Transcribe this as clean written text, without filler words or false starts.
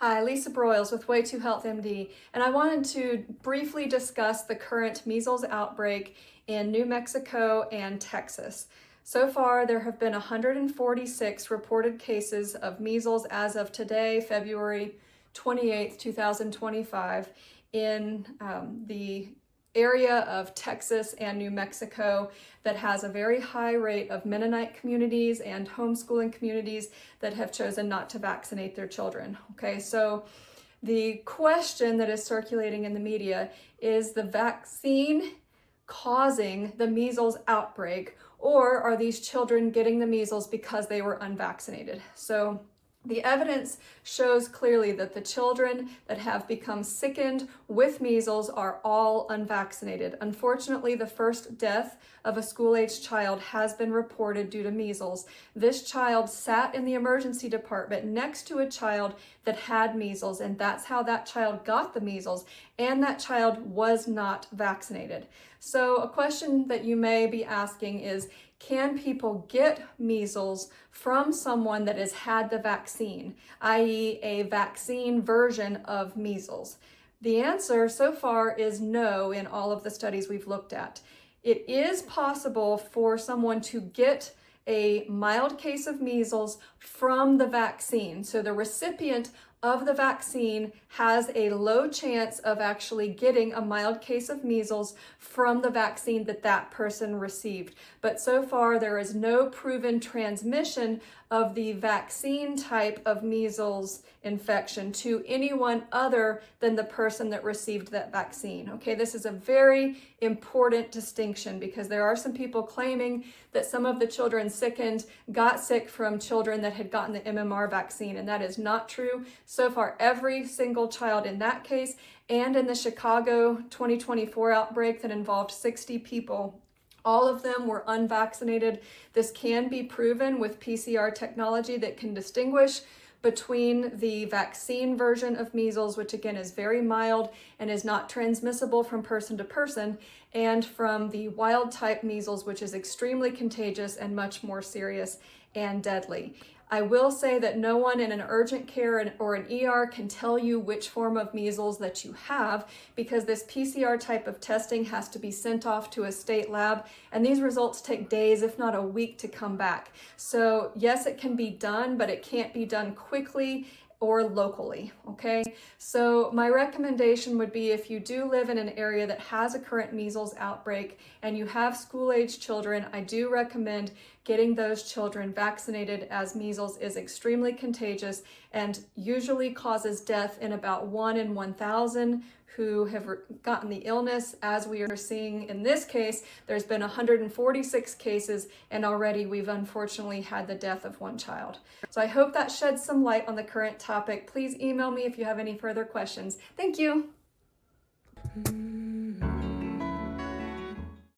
Hi, Lisa Broyles with Way to Health MD, and I wanted to briefly discuss the current measles outbreak in New Mexico and Texas. So far, there have been 146 reported cases of measles as of today, February 28th, 2025, in the area of Texas and New Mexico that has a very high rate of Mennonite communities and homeschooling communities that have chosen not to vaccinate their children. Okay, so the question that is circulating in the media is the vaccine causing the measles outbreak, or are these children getting the measles because they were unvaccinated? So the evidence shows clearly that the children that have become sickened with measles are all unvaccinated. Unfortunately, the first death of a school-aged child has been reported due to measles. This child sat in the emergency department next to a child that had measles, and that's how that child got the measles, and that child was not vaccinated. So a question that you may be asking is, can people get measles from someone that has had the vaccine, i.e. a vaccine version of measles? The answer so far is no in all of the studies we've looked at. It is possible for someone to get a mild case of measles from the vaccine. So the recipient of the vaccine has a low chance of actually getting a mild case of measles from the vaccine that that person received. But so far, there is no proven transmission of the vaccine type of measles infection to anyone other than the person that received that vaccine. Okay, this is a very important distinction because there are some people claiming that some of the children sickened got sick from children that had gotten the MMR vaccine, and that is not true. So far, every single child in that case and in the Chicago 2024 outbreak that involved 60 people, all of them were unvaccinated. This can be proven with PCR technology that can distinguish between the vaccine version of measles, which again is very mild and is not transmissible from person to person, and from the wild type measles, which is extremely contagious and much more serious and deadly. I will say that no one in an urgent care or an ER can tell you which form of measles that you have, because this PCR type of testing has to be sent off to a state lab, and these results take days, if not a week, to come back. So yes, it can be done, but it can't be done quickly or locally, okay? So my recommendation would be, if you do live in an area that has a current measles outbreak and you have school-aged children, I do recommend getting those children vaccinated, as measles is extremely contagious and usually causes death in about 1 in 1,000 who have gotten the illness. As we are seeing in this case, there's been 146 cases, and already we've unfortunately had the death of 1 child. So I hope that sheds some light on the current topic. Please email me if you have any further questions. Thank you.